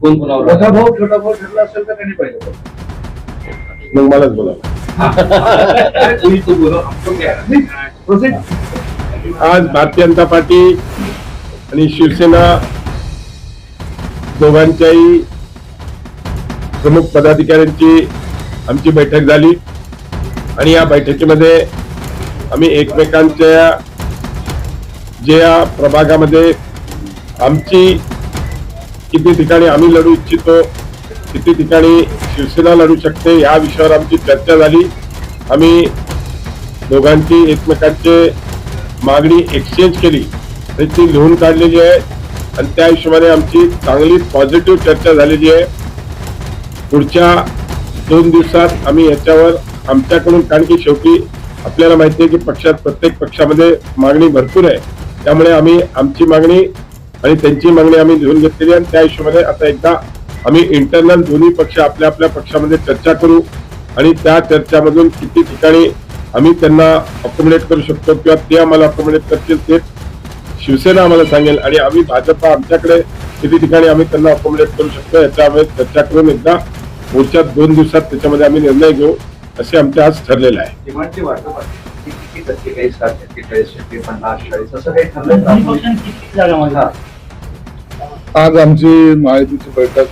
कोण कोणावर मोठा भाऊ छोटा भाऊ ठरला असेल तर त्यांनी पाहिजे. मग मलाच बोला. आज भारतीय जनता पार्टी आणि शिवसेना दोघांच्याही प्रमुख पदाधिकाऱ्यांची आमची बैठक झाली आणि या बैठकीमध्ये आम्ही एकमेकांच्या ज्या प्रभागामध्ये आमची किती ठिकाणी आम्ही लढू इच्छितो, किती ठिकाणी शिवसेना लढू शकते, या विषयावर आमची चर्चा झाली. आम्ही दोघांची एकमेकांचे मागणी एक्सचेंज केली आणि ती लिहून काढलेली आहे आणि त्या हिशोबाने आमची चांगली पॉझिटिव्ह चर्चा झालेली आहे. पुढच्या 2 दिवसात आम्ही याच्यावर आमच्याकडून, कारण की शेवटी आपल्याला माहिती आहे की पक्षात प्रत्येक पक्षामध्ये मागणी भरपूर आहे, त्यामुळे आम्ही आमची मागणी आणि त्यांची मागणी आम्ही लिहून घेतलेली आणि त्या हिशोबाने आता एकदा आम्ही इंटरनल दोन्ही पक्ष आपल्या आपल्या पक्षामध्ये चर्चा करू आणि त्या चर्चामधून किती ठिकाणी आम्ही त्यांना अकोमोडेट करू शकतो किंवा ते आम्हाला अकोमोडेट करतील ते शिवसेना आम्हाला सांगेल आणि आम्ही भाजपा आमच्याकडे किती ठिकाणी आम्ही त्यांना अकोमोडेट करू शकतो याच्यामध्ये चर्चा करून एकदा पुढच्या 2 दिवसात त्याच्यामध्ये आम्ही निर्णय घेऊ असे आमचे आज ठरलेलं आहे. आज आमची महायुतीची बैठक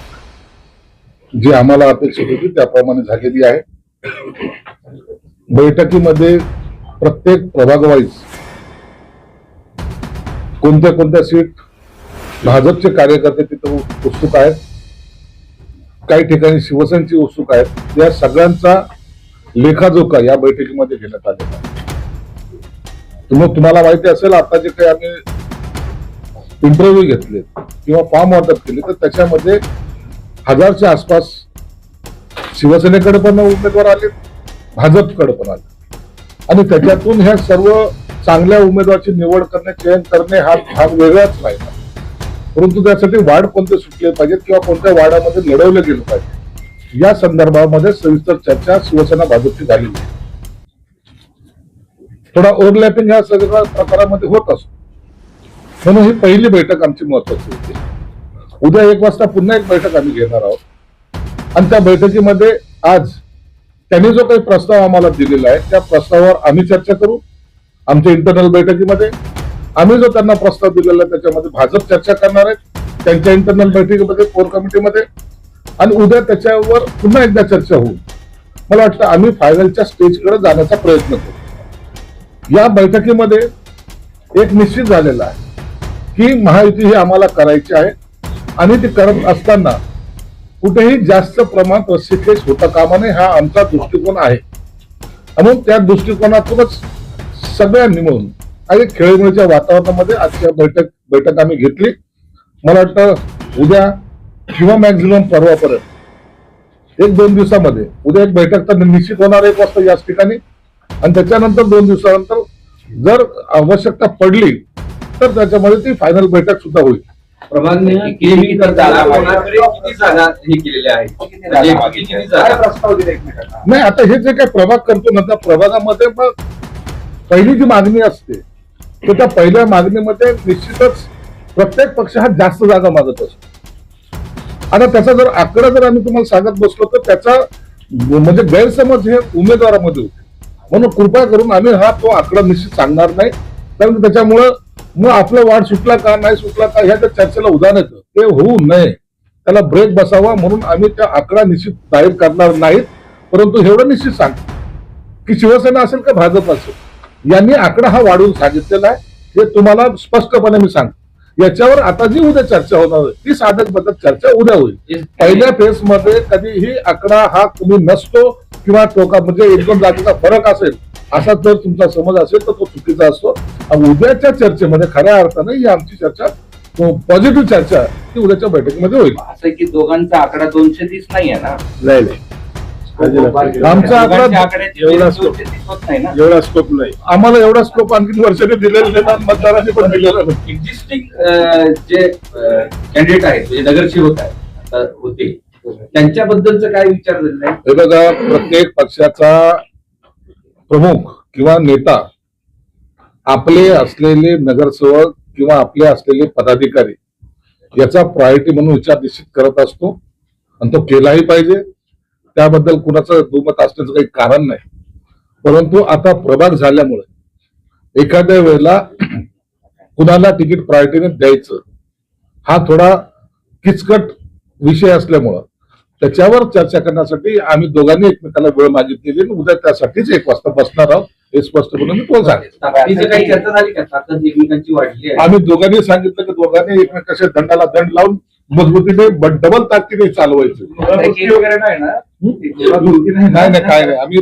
जी आम्हाला अपेक्षित होती त्याप्रमाणे झालेली आहे. बैठकीमध्ये प्रत्येक प्रभागवाईज कोणत्या कोणत्या सीट भाजपचे कार्यकर्ते तिथे उत्सुक आहेत, काही ठिकाणी शिवसेनेची उत्सुक आहेत, या सगळ्यांचा लेखाजोखा या बैठकीमध्ये घेण्यात आलेला आहे. तुम्हाला माहिती असेल, आता जे काही आम्ही इंटरव्ह्यू घेतले किंवा फॉर्म वाटप केले तर त्याच्यामध्ये 1000च्या आसपास शिवसेनेकडे पण उमेदवार आले, भाजपकडे पण आले आणि त्याच्यातून ह्या सर्व चांगल्या उमेदवाराची निवड करणे, चयन करणे हा भाग वेगळाच राहिला. परंतु त्यासाठी वार्ड कोणते सुटले पाहिजेत किंवा कोणत्या वार्डामध्ये लढवलं गेलं पाहिजे या संदर्भामध्ये सविस्तर चर्चा शिवसेना भाजपची झालेली आहे. थोडा ओव्हरलॅपिंग ह्या सगळ्या प्रकारामध्ये होत असतो, म्हणून ही पहिली बैठक आमची महत्वाची होती. उद्या 1 वाजता पुन्हा एक बैठक आम्ही घेणार आहोत आणि त्या बैठकीमध्ये आज त्यांनी जो काही प्रस्ताव आम्हाला दिलेला आहे त्या प्रस्तावावर आम्ही चर्चा करू. आमच्या इंटरनल बैठकीमध्ये आम्ही जो त्यांना प्रस्ताव दिलेला आहे त्याच्यामध्ये भाजप चर्चा करणार आहे त्यांच्या इंटरनल बैठकीमध्ये, कोर कमिटीमध्ये, आणि उद्या त्याच्यावर पुन्हा एकदा चर्चा होईल. मला वाटतं आम्ही फायनलच्या स्टेजकडे जाण्याचा प्रयत्न करू. या बैठकीमध्ये एक निश्चित झालेला आहे की महायुती ही आम्हाला करायची आहे आणि ती करत असताना कुठेही जास्त प्रमाणात रस्सीखेच होता कामा नये हा आमचा दृष्टिकोन आहे. म्हणून त्या दृष्टिकोनातूनच सगळ्यांनी मिळून आणि खेळीमेळीच्या वातावरणामध्ये आजच्या बैठक आम्ही घेतली. मला वाटतं उद्या किंवा मॅक्झिमम परवापर्यंत 1-2 दिवसामध्ये उद्या एक बैठक तर निश्चित होणार 1 वाजता याच ठिकाणी आणि त्याच्यानंतर 2 दिवसानंतर जर आवश्यकता पडली तर त्याच्यामध्ये ती फायनल बैठक सुद्धा होईल. नाही, आता हे जे काही प्रभाग करतो ना त्या प्रभागामध्ये मग पहिली जी मागणी असते तर त्या पहिल्या मागणीमध्ये निश्चितच प्रत्येक पक्ष हा जास्त जागा मागत असतो. आता त्याचा जर आकडा जर आम्ही तुम्हाला सांगत बसलो तर त्याचा म्हणजे गैरसमज हे उमेदवारामध्ये होते. म्हणून कृपया करून आम्ही तो आकडा निश्चित सांगणार नाही, कारण त्याच्यामुळं मग आपला वाढ सुटला का नाही सुटला का ह्या चर्चेला उदाहरण येतं, ते होऊ नये, त्याला ब्रेक बसावा म्हणून आम्ही त्या आकडा निश्चित जाहीर करणार नाहीत. परंतु एवढं निश्चित सांगतो की शिवसेना असेल का भाजप असेल यांनी आकडा हा वाढवून सांगितलेला आहे, हे तुम्हाला स्पष्टपणे मी सांगतो. याच्यावर आता जी उद्या चर्चा होणार ती साधक बद्दल चर्चा उद्या होईल. पहिल्या फेज मध्ये कधीही आकडा हा तुम्ही नसतो किंवा म्हणजे 1-2 जागेचा फरक असेल असा जर तुमचा समज असेल तर तो चुकीचा असतो. उद्याच्या चर्चेमध्ये खऱ्या अर्थानं ही आमची चर्चा पॉझिटिव्ह चर्चा ती उद्याच्या बैठकीमध्ये होईल. असं की दोघांचा आकडा 230 नाही आहे ना? नाही, आमचा आकडा एवढा स्कोप नाही. आम्हाला एवढा स्कोप आणखी वर्षाने दिलेला नाही, मतदारांनी पण दिलेला नाही. एक्झिस्टिंग जे कॅन्डिडेट आहेत म्हणजे नगरसेवक आहेत होते त्यांच्याबद्दलचं काय विचार झालेला आहे? हे बघा, प्रत्येक पक्षाचा प्रमुख किंवा नेता आपले असलेले नगरसेवक किंवा आपले असलेले पदाधिकारी याचा प्रायोरिटी म्हणून विचार निश्चित करत असतो आणि तो केलाही पाहिजे. त्याबद्दल कुणाचं दुमत असण्याचं काही कारण नाही. परंतु आता प्रभाग झाल्यामुळे एखाद्या वेळेला कुणाला तिकीट प्रायोरिटीने द्यायचं हा थोडा किचकट विषय असल्यामुळं त्याच्यावर चर्चा करण्यासाठी आम्ही दोघांनी एकमेकाला वेळ मागितलेली आणि उद्या त्यासाठीच 1 वाजता बसणार आहोत हे स्पष्टपणे मी तो सांगेन. ताकदीची काही चर्चा झाली का? ताकद एकमेकांची वाढली आहे. आम्ही दोघांनी सांगितलं की दोघांनी एकमेकाच्या दंडाला दंड लावून मजबूतीने डबल ताकदीने चालवायचं. गोष्टी वगैरे नाही ना? नाही नाही काय नाही. आम्ही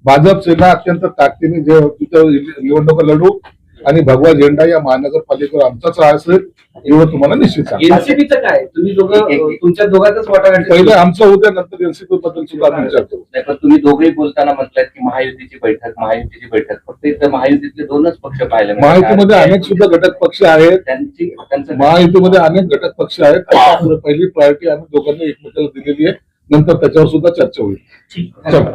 भाजप सेना अत्यंत ताकदीने जे तिथं निवडणुका लढू आणि भगवा झेंडा या महानगरपालिकेवर आमचाच असेल एवढं तुम्हाला निश्चित सांगतो. एनसीपीचं काय? तुम्ही दोघं तुमच्या दोघांचाच वाटाघाटी पहिले आमचं उद्या नंतर एनसीपी बद्दल सुद्धा आम्ही विचार करू. नाही, पण तुम्ही दोघेही बोलताना म्हटलं की महायुतीची बैठक फक्त इथं महायुतीतले 2च पक्ष पाहायला मिळतात. महायुतीमध्ये अनेक सुद्धा घटक पक्ष आहेत. त्यांचं महायुतीमध्ये अनेक घटक पक्ष आहेत. आता पहिली प्रायोरिटी आम्ही दोघांनी एकमेकाला दिलेली आहे. नंतर त्याच्यावर सुद्धा चर्चा होईल. चला.